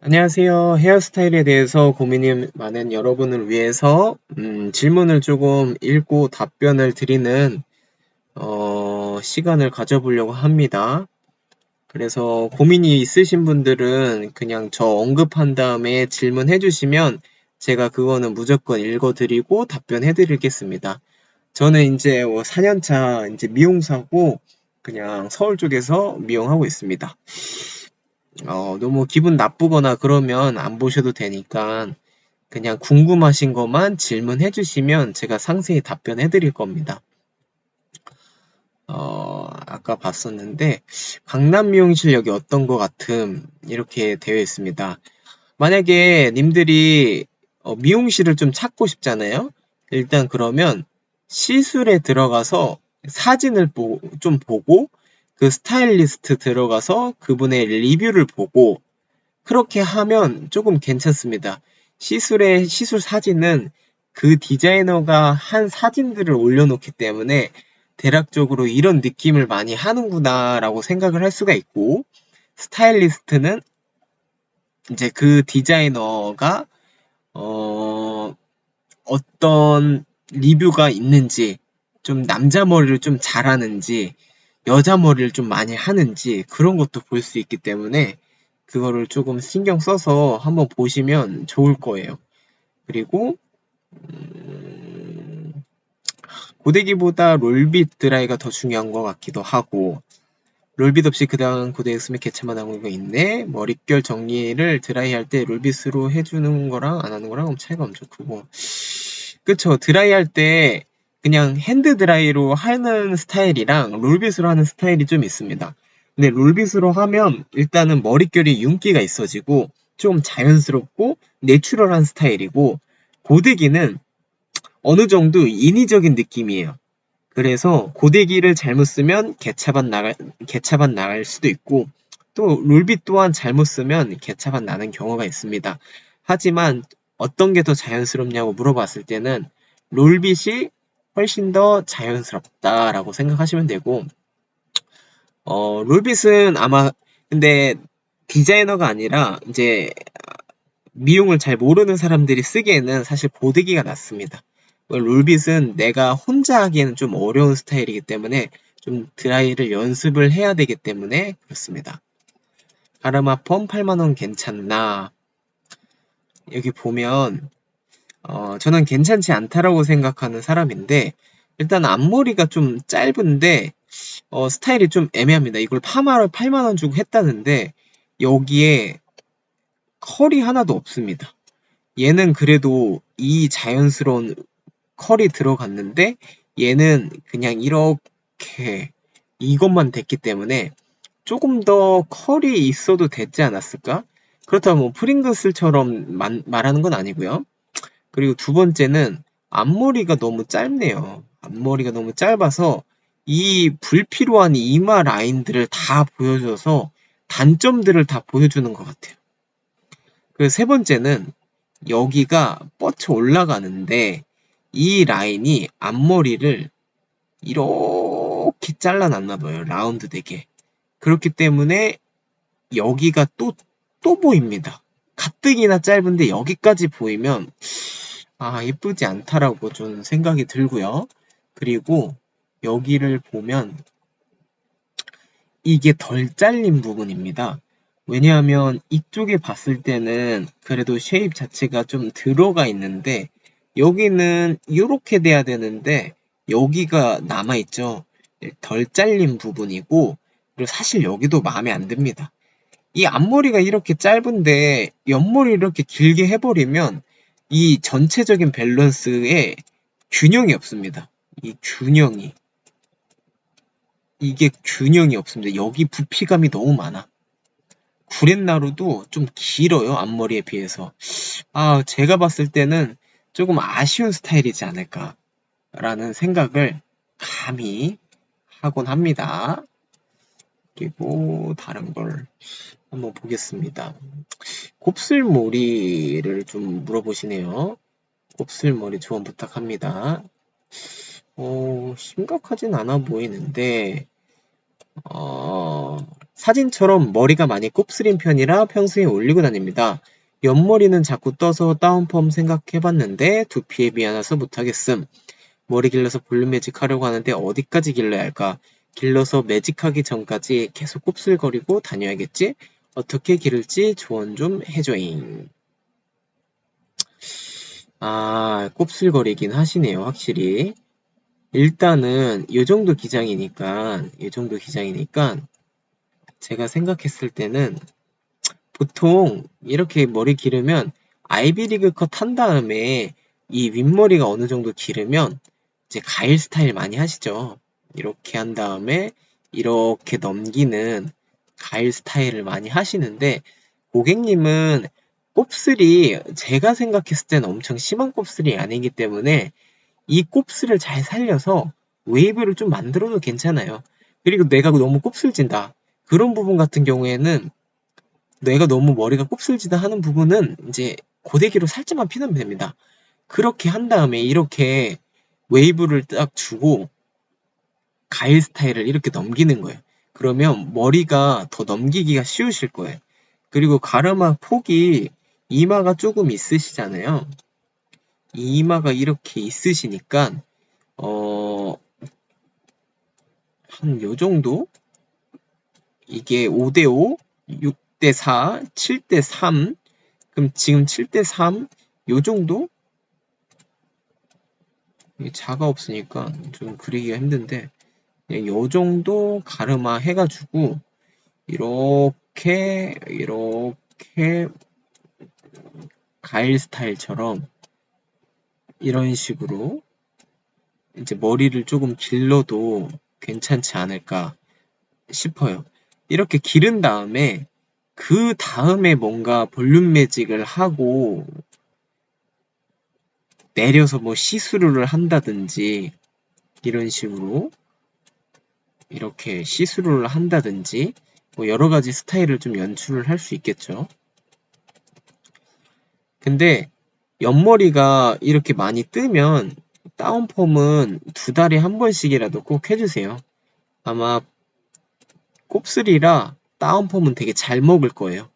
안녕하세요. 헤어스타일에 대해서 고민이 많은 여러분을 위해서 질문을 조금 읽고 답변을 드리는 시간을 가져보려고 합니다. 그래서 고민이 있으신 분들은 그냥 저 언급한 다음에 질문해 주시면 제가 그거는 무조건 읽어드리고 답변해 드리겠습니다. 저는 이제 4년차 이제 미용사고 그냥 서울 쪽에서 미용하고 있습니다. 너무 기분 나쁘거나 그러면 안 보셔도 되니까 그냥 궁금하신 것만 질문해 주시면 제가 상세히 답변해 드릴 겁니다. 아까 봤었는데 강남 미용실 어떤 것 같음 이렇게 되어 있습니다. 만약에 님들이 미용실을 좀 찾고 싶잖아요. 일단 그러면 시술에 들어가서 사진을 좀 보고 그 스타일리스트 들어가서 그분의 리뷰를 보고 그렇게 하면 조금 괜찮습니다. 시술 사진은 그 디자이너가 한 사진들을 올려놓기 때문에 대략적으로 이런 느낌을 많이 하는구나 라고 생각을 할 수가 있고, 스타일리스트는 이제 그 디자이너가 어떤 리뷰가 있는지, 좀 남자 머리를 좀 잘하는지, 여자 머리를 좀 많이 하는지 그런 것도 볼 수 있기 때문에 그거를 조금 신경 써서 한번 보시면 좋을 거예요. 그리고 고데기보다 롤빗 드라이가 더 중요한 것 같기도 하고, 롤빗 없이 그냥 고데기 쓰면 개체만 나오는 거 있네. 머릿결 정리를 드라이할 때 롤빗으로 해주는 거랑 안 하는 거랑 차이가 엄청 크고, 그쵸. 드라이할 때 그냥 핸드 드라이로 하는 스타일이랑 롤빗으로 하는 스타일이 좀 있습니다. 근데 롤빗으로 하면 일단은 머릿결이 윤기가 있어지고 좀 자연스럽고 내추럴한 스타일이고, 고데기는 어느 정도 인위적인 느낌이에요. 그래서 고데기를 잘못 쓰면 개차반 나갈 수도 있고, 또 롤빗 또한 잘못 쓰면 개차반 나는 경우가 있습니다. 하지만 어떤 게 더 자연스럽냐고 물어봤을 때는 롤빗이 훨씬 더 자연스럽다라고 생각하시면 되고, 롤빗은 아마 근데 디자이너가 아니라 이제 미용을 잘 모르는 사람들이 쓰기에는 사실 고데기가 낫습니다. 롤빗은 내가 혼자 하기에는 좀 어려운 스타일이기 때문에 좀 드라이를 연습을 해야 되기 때문에 그렇습니다. 가르마펌 8만원 괜찮나? 여기 보면 저는 괜찮지 않다라고 생각하는 사람인데, 일단 앞머리가 좀 짧은데 스타일이 좀 애매합니다. 이걸 파마를 8만원 주고 했다는데 여기에 컬이 하나도 없습니다. 얘는 그래도 이 자연스러운 컬이 들어갔는데 얘는 그냥 이렇게 이것만 됐기 때문에 조금 더 컬이 있어도 됐지 않았을까? 그렇다면 뭐 프링글스처럼 말하는 건 아니고요. 그리고 두 번째는 앞머리가 너무 짧네요. 앞머리가 너무 짧아서 이 불필요한 이마 라인들을 다 보여줘서 단점들을 다 보여주는 것 같아요. 그 세 번째는 여기가 뻗쳐 올라가는데 이 라인이 앞머리를 이렇게 잘라놨나 봐요. 라운드 되게. 그렇기 때문에 여기가 또 보입니다. 가뜩이나 짧은데 여기까지 보이면 예쁘지 않다라고 좀 생각이 들고요. 그리고 여기를 보면 이게 덜 잘린 부분입니다. 왜냐하면 이쪽에 봤을 때는 그래도 쉐입 자체가 좀 들어가 있는데 여기는 이렇게 돼야 되는데 여기가 남아있죠. 덜 잘린 부분이고, 그리고 사실 여기도 마음에 안 듭니다. 이 앞머리가 이렇게 짧은데 옆머리 이렇게 길게 해버리면 이 전체적인 밸런스에 균형이 없습니다. 이게 균형이 없습니다. 여기 부피감이 너무 많아. 구렛나루도 좀 길어요, 앞머리에 비해서. 제가 봤을 때는 조금 아쉬운 스타일이지 않을까라는 생각을 감히 하곤 합니다. 그리고 다른 걸 한번 보겠습니다. 곱슬머리를 좀 물어보시네요. 곱슬머리 조언 부탁합니다. 심각하진 않아 보이는데, 사진처럼 머리가 많이 곱슬인 편이라 평소에 올리고 다닙니다. 옆머리는 자꾸 떠서 다운펌 생각해봤는데 두피에 미안해서 못하겠음. 머리 길러서 볼륨 매직하려고 하는데 어디까지 길러야 할까? 길러서 매직하기 전까지 계속 곱슬거리고 다녀야겠지? 어떻게 기를지 조언 좀 해줘잉. 아, 곱슬거리긴 하시네요, 확실히. 일단은 요 정도 기장이니까 제가 생각했을 때는 보통 이렇게 머리 기르면 아이비리그 컷 한 다음에 이 윗머리가 어느 정도 기르면 이제 가일 스타일 많이 하시죠. 이렇게 한 다음에 이렇게 넘기는 가일 스타일을 많이 하시는데 고객님은 곱슬이 제가 생각했을 때는 엄청 심한 곱슬이 아니기 때문에 이 곱슬을 잘 살려서 웨이브를 좀 만들어도 괜찮아요. 그리고 내가 너무 곱슬진다. 그런 부분 같은 경우에는 내가 너무 머리가 곱슬지다 하는 부분은 이제 고데기로 살짝만 피면 됩니다. 그렇게 한 다음에 이렇게 웨이브를 딱 주고 가일 스타일을 이렇게 넘기는 거예요. 그러면 머리가 더 넘기기가 쉬우실 거예요. 그리고 가르마 폭이 이마가 조금 있으시잖아요. 이마가 이렇게 있으시니까 한 요정도? 이게 5대5, 6대4, 7대3, 그럼 지금 7대3, 요정도? 이게 자가 없으니까 좀 그리기가 힘든데, 요정도 가르마 해가지고, 이렇게 가일 스타일처럼, 이런 식으로, 이제 머리를 조금 길러도 괜찮지 않을까 싶어요. 이렇게 기른 다음에 그 다음에 뭔가 볼륨 매직을 하고 내려서 뭐 시스루를 한다든지 이런 식으로 이렇게 시스루를 한다든지 뭐 여러 가지 스타일을 좀 연출을 할 수 있겠죠. 근데 옆머리가 이렇게 많이 뜨면 다운펌은 2달에 한 번씩이라도 꼭 해주세요. 아마 곱슬이라 다운펌은 되게 잘 먹을 거예요.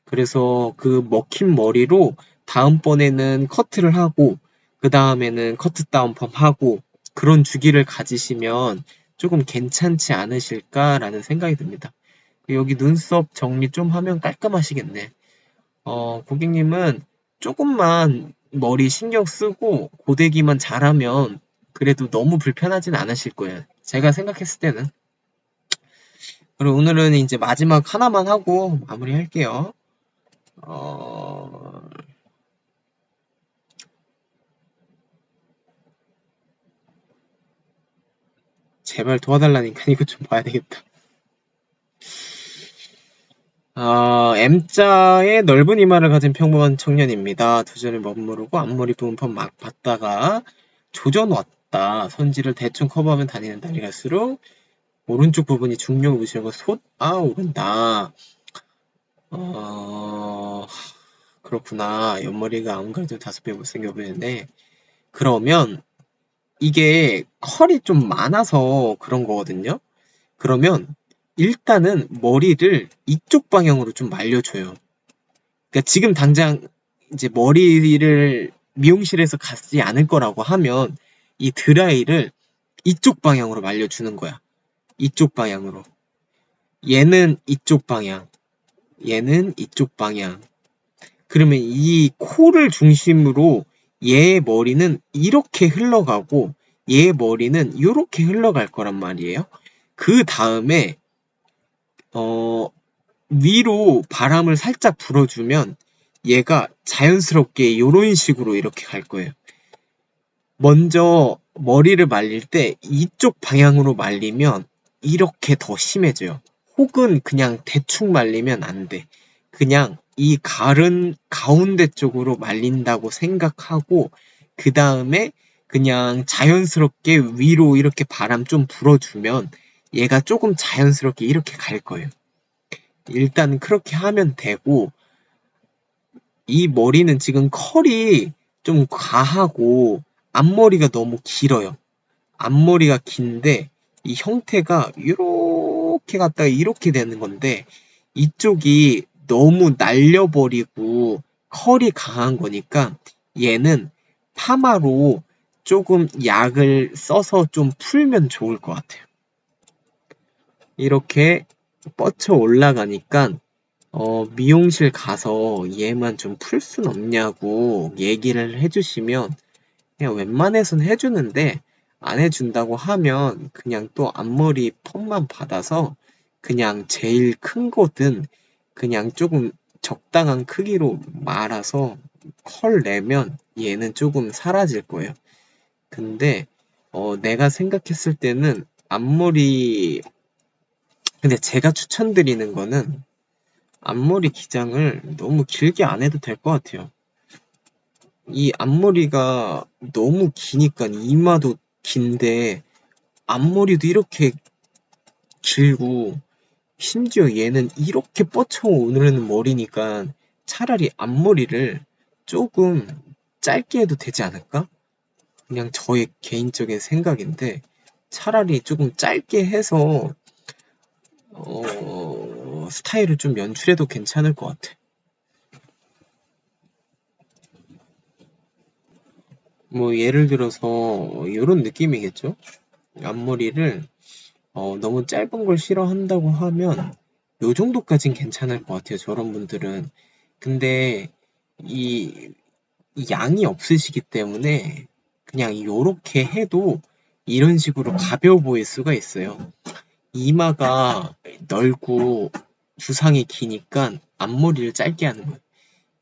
그래서 그 먹힌 머리로 다음번에는 커트를 하고 그 다음에는 커트 다운펌 하고 그런 주기를 가지시면 조금 괜찮지 않으실까라는 생각이 듭니다. 여기 눈썹 정리 좀 하면 깔끔하시겠네. 고객님은 조금만 머리 신경 쓰고 고데기만 잘하면 그래도 너무 불편하진 않으실 거예요. 제가 생각했을 때는. 그리고 오늘은 이제 마지막 하나만 하고 마무리할게요. 제발 도와달라니까 이거 좀 봐야 되겠다. M자의 넓은 이마를 가진 평범한 청년입니다. 두전을 멋모르고 앞머리 부분펌 막 받다가 조전 왔다. 선지를 대충 커버하면 다니는 날이 갈수록 오른쪽 부분이 중력을 무시하고 오른다. 그렇구나. 옆머리가 안 그래도 5배 못생겨 보이는데 그러면 이게 컬이 좀 많아서 그런 거거든요. 그러면 일단은 머리를 이쪽 방향으로 좀 말려줘요. 그러니까 지금 당장 이제 머리를 미용실에서 가지 않을 거라고 하면 이 드라이를 이쪽 방향으로 말려주는 거야. 이쪽 방향으로. 얘는 이쪽 방향. 얘는 이쪽 방향. 그러면 이 코를 중심으로 얘의 머리는 이렇게 흘러가고 얘의 머리는 이렇게 흘러갈 거란 말이에요. 그 다음에 위로 바람을 살짝 불어주면 얘가 자연스럽게 이런 식으로 이렇게 갈 거예요. 먼저 머리를 말릴 때 이쪽 방향으로 말리면 이렇게 더 심해져요. 혹은 그냥 대충 말리면 안 돼. 그냥 이 갈은 가운데 쪽으로 말린다고 생각하고 그 다음에 그냥 자연스럽게 위로 이렇게 바람 좀 불어주면 얘가 조금 자연스럽게 이렇게 갈 거예요. 일단 그렇게 하면 되고 이 머리는 지금 컬이 좀 과하고 앞머리가 너무 길어요. 앞머리가 긴데 이 형태가 이렇게 이렇게 갔다가 이렇게 되는 건데 이쪽이 너무 날려버리고 컬이 강한 거니까 얘는 파마로 조금 약을 써서 좀 풀면 좋을 것 같아요. 이렇게 뻗쳐 올라가니까 미용실 가서 얘만 좀 풀 순 없냐고 얘기를 해주시면 그냥 웬만해선 해주는데 안 해준다고 하면 그냥 또 앞머리 펌만 받아서 그냥 제일 큰 거든 그냥 조금 적당한 크기로 말아서 컬 내면 얘는 조금 사라질 거예요. 근데 내가 생각했을 때는 앞머리 근데 제가 추천드리는 거는 앞머리 기장을 너무 길게 안 해도 될 것 같아요. 이 앞머리가 너무 기니까 이마도 긴데 앞머리도 이렇게 길고 심지어 얘는 이렇게 뻗쳐 오르는 머리니까 차라리 앞머리를 조금 짧게 해도 되지 않을까? 그냥 저의 개인적인 생각인데 차라리 조금 짧게 해서 스타일을 좀 연출해도 괜찮을 것 같아. 뭐 예를 들어서 이런 느낌이겠죠? 앞머리를 너무 짧은 걸 싫어한다고 하면 요 정도까진 괜찮을 것 같아요. 저런 분들은. 근데 이, 이 양이 없으시기 때문에 그냥 요렇게 해도 이런 식으로 가벼워 보일 수가 있어요. 이마가 넓고 두상이 기니까 앞머리를 짧게 하는 거예요.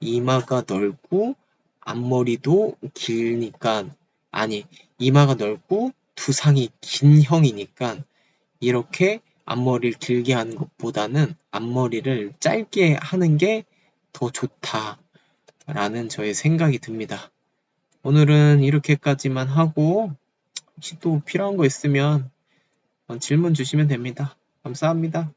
이마가 넓고 앞머리도 길니까 아니 이마가 넓고 두상이 긴 형이니까 이렇게 앞머리를 길게 하는 것보다는 앞머리를 짧게 하는 게 더 좋다라는 저의 생각이 듭니다. 오늘은 이렇게까지만 하고 혹시 또 필요한 거 있으면 질문 주시면 됩니다. 감사합니다.